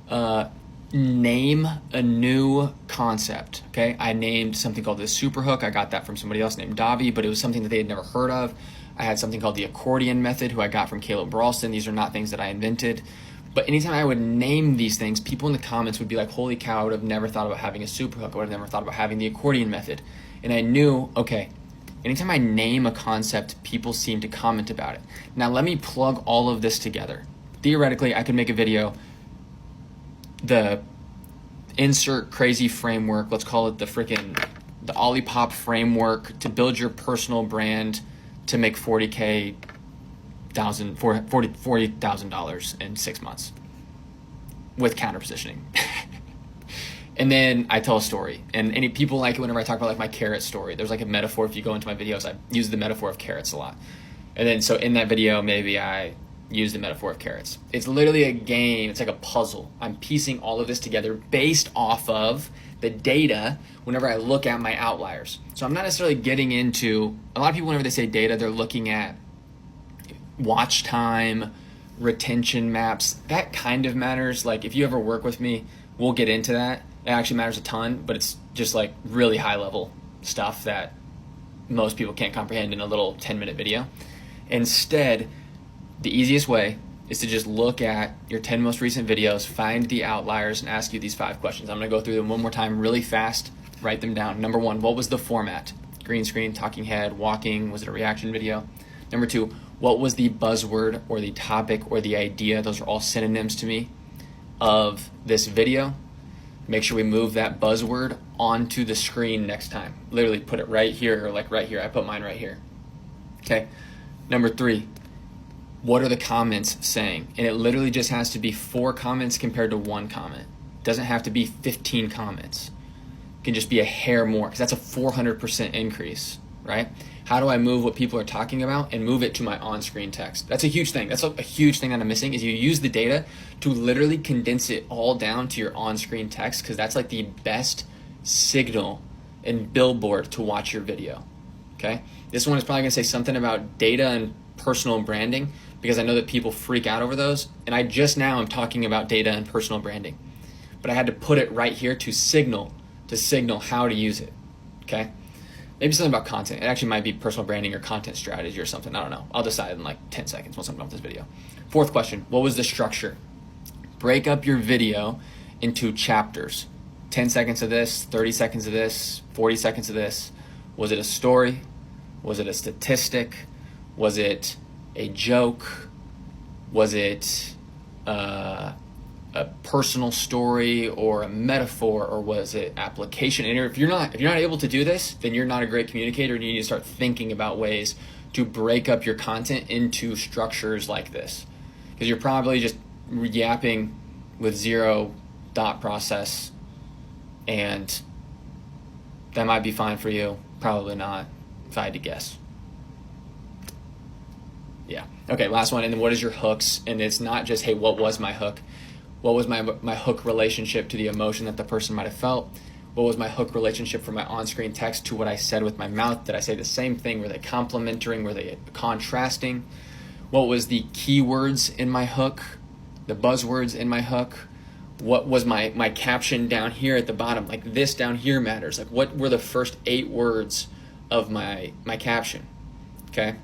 Uh, Name a new concept. Okay, I named something called the superhook. I got that from somebody else named Davi, but it was something that they had never heard of. I had something called the accordion method, who I got from Caleb Bralston. These are not things that I invented. But anytime I would name these things, people in the comments would be like, holy cow, I would have never thought about having a superhook. I would have never thought about having the accordion method. And I knew, okay, anytime I name a concept, people seem to comment about it. Now let me plug all of this together. Theoretically, I could make a video, the insert crazy framework, let's call it the Olipop framework to build your personal brand to make $40,000 in 6 months with counter positioning. And then I tell a story, and any people like it whenever I talk about like my carrot story. There's like a metaphor. If you go into my videos, I use the metaphor of carrots a lot. And then so in that video, maybe I use the metaphor of carrots. It's literally a game. It's like a puzzle. I'm piecing all of this together based off of the data whenever I look at my outliers. So I'm not necessarily getting into, a lot of people whenever they say data, they're looking at watch time, retention maps. That kind of matters. Like if you ever work with me, we'll get into that. It actually matters a ton, but it's just like really high level stuff that most people can't comprehend in a little 10-minute video. Instead, the easiest way is to just look at your 10 most recent videos, find the outliers, and ask you these 5 questions. I'm going to go through them one more time really fast. Write them down. Number 1, what was the format? Green screen, talking head, walking. Was it a reaction video? Number 2, what was the buzzword or the topic or the idea? Those are all synonyms to me of this video. Make sure we move that buzzword onto the screen next time. Literally put it right here, or like right here. I put mine right here. Okay. Number 3, what are the comments saying? And it literally just has to be 4 comments compared to 1 comment. It doesn't have to be 15 comments. It can just be a hair more, because that's a 400% increase, right? How do I move what people are talking about and move it to my on-screen text? That's a huge thing. That's a huge thing that I'm missing, is you use the data to literally condense it all down to your on-screen text, because that's like the best signal and billboard to watch your video. Okay? This one is probably going to say something about data and personal branding, because I know that people freak out over those, and I just now am talking about data and personal branding. But I had to put it right here to signal how to use it. Okay? Maybe something about content. It actually might be personal branding or content strategy or something. I don't know. I'll decide in like 10 seconds once I'm done with this video. 4th question, what was the structure? Break up your video into chapters. 10 seconds of this, 30 seconds of this, 40 seconds of this. Was it a story? Was it a statistic? Was it a joke? Was it a personal story or a metaphor, or was it application? And if you're not able to do this, then you're not a great communicator, and you need to start thinking about ways to break up your content into structures like this, because you're probably just yapping with zero thought process, and that might be fine for you, probably not, if I had to guess. Yeah. Okay, last one. And then what is your hooks? And it's not just, hey, what was my hook? What was my hook relationship to the emotion that the person might have felt? What was my hook relationship from my on-screen text to what I said with my mouth? Did I say the same thing? Were they complementing? Were they contrasting? What was the keywords in my hook? The buzzwords in my hook? What was my caption down here at the bottom? Like this down here matters. Like what were the first 8 words of my caption? Okay?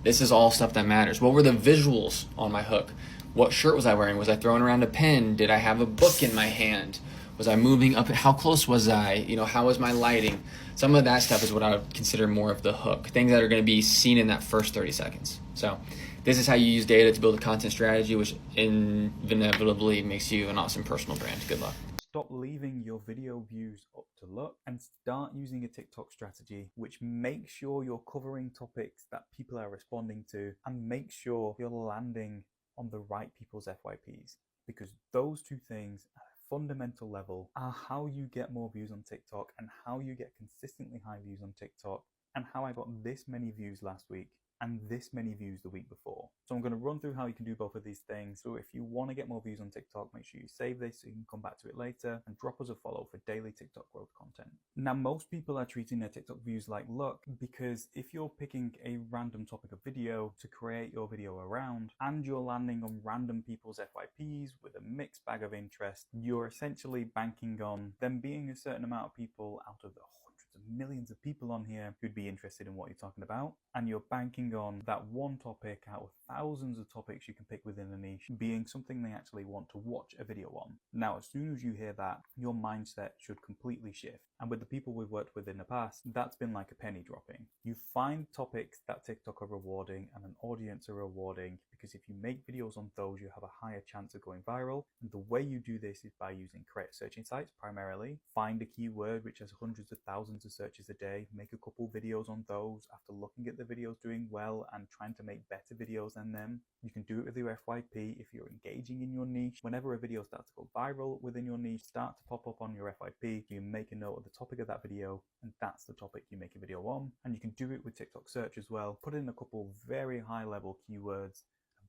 This is all stuff that matters. What were the visuals on my hook? What shirt was I wearing? Was I throwing around a pen? Did I have a book in my hand? Was I moving up? How close was I? How was my lighting? Some of that stuff is what I would consider more of the hook. Things that are going to be seen in that first 30 seconds. So this is how you use data to build a content strategy, which inevitably makes you an awesome personal brand. Good luck. Stop leaving your video views up to luck and start using a TikTok strategy which makes sure you're covering topics that people are responding to, and make sure you're landing on the right people's FYPs, because those 2 things at a fundamental level are how you get more views on TikTok and how you get consistently high views on TikTok, and how I got this many views last week and this many views the week before. So I'm going to run through how you can do both of these things. So if you want to get more views on TikTok, make sure you save this so you can come back to it later, and drop us a follow for daily TikTok growth content. Now, most people are treating their TikTok views like luck, because if you're picking a random topic of video to create your video around, and you're landing on random people's FYPs with a mixed bag of interest, you're essentially banking on them being a certain amount of people out of the hundreds of millions of people on here who'd be interested in what you're talking about, and you're banking on that one topic out of thousands of topics you can pick within a niche being something they actually want to watch a video on. Now, as soon as you hear that, your mindset should completely shift. And with the people we've worked with in the past, that's been like a penny dropping. You find topics that TikTok are rewarding and an audience are rewarding, because if you make videos on those, you have a higher chance of going viral. And the way you do this is by using Creator Search Insights primarily. Find a keyword which has hundreds of thousands of searches a day, make a couple videos on those after looking at the videos doing well and trying to make better videos than them. You can do it with your FYP if you're engaging in your niche. Whenever a video starts to go viral within your niche, start to pop up on your FYP, you make a note of the topic of that video, and that's the topic you make a video on. And you can do it with TikTok search as well. Put in a couple very high level keywords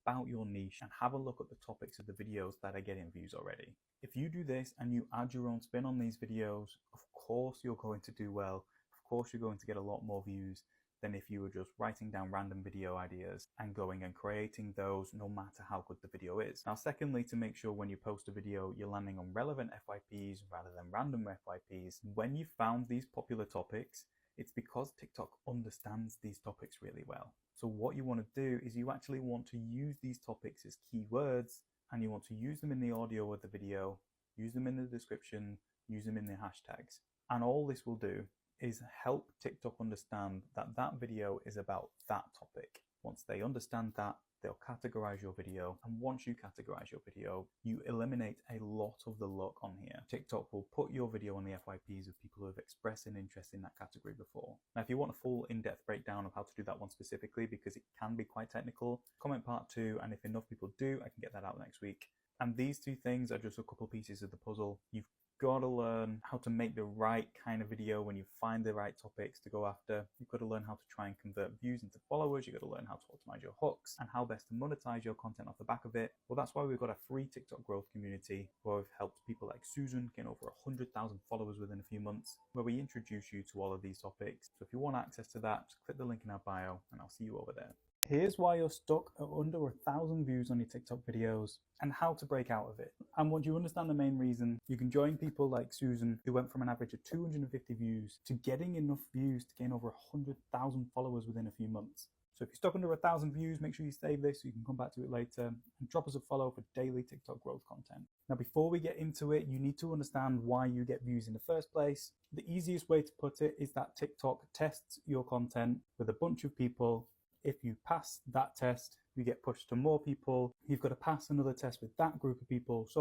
about your niche and have a look at the topics of the videos that are getting views already. If you do this and you add your own spin on these videos, of course you're going to do well. Of course you're going to get a lot more views than if you were just writing down random video ideas and going and creating those no matter how good the video is. Now, secondly, to make sure when you post a video, you're landing on relevant FYPs rather than random FYPs. When you found these popular topics, it's because TikTok understands these topics really well. So what you want to do is you actually want to use these topics as keywords, and you want to use them in the audio of the video, use them in the description, use them in the hashtags. And all this will do is help TikTok understand that that video is about that topic. Once they understand that, they'll categorize your video. And once you categorize your video, you eliminate a lot of the luck on here. TikTok will put your video on the FYPs of people who have expressed an interest in that category before. Now, if you want a full in-depth breakdown of how to do that one specifically, because it can be quite technical, comment part 2, and if enough people do, I can get that out next week. And these two things are just a couple pieces of the puzzle. You've got to learn how to make the right kind of video when you find the right topics to go after. You've got to learn how to try and convert views into followers. You've got to learn how to optimize your hooks and how best to monetize your content off the back of it. Well, that's why we've got a free TikTok growth community where we've helped people like Susan gain over 100,000 followers within a few months, where we introduce you to all of these topics. So if you want access to that, just click the link in our bio and I'll see you over there. Here's why you're stuck at under 1,000 views on your TikTok videos and how to break out of it. And once you understand the main reason, you can join people like Susan, who went from an average of 250 views to getting enough views to gain over 100,000 followers within a few months. So if you're stuck under 1,000 views, make sure you save this so you can come back to it later, and drop us a follow for daily TikTok growth content. Now, before we get into it, you need to understand why you get views in the first place. The easiest way to put it is that TikTok tests your content with a bunch of people. If you pass that test, you get pushed to more people. You've got to pass another test with that group of people, so on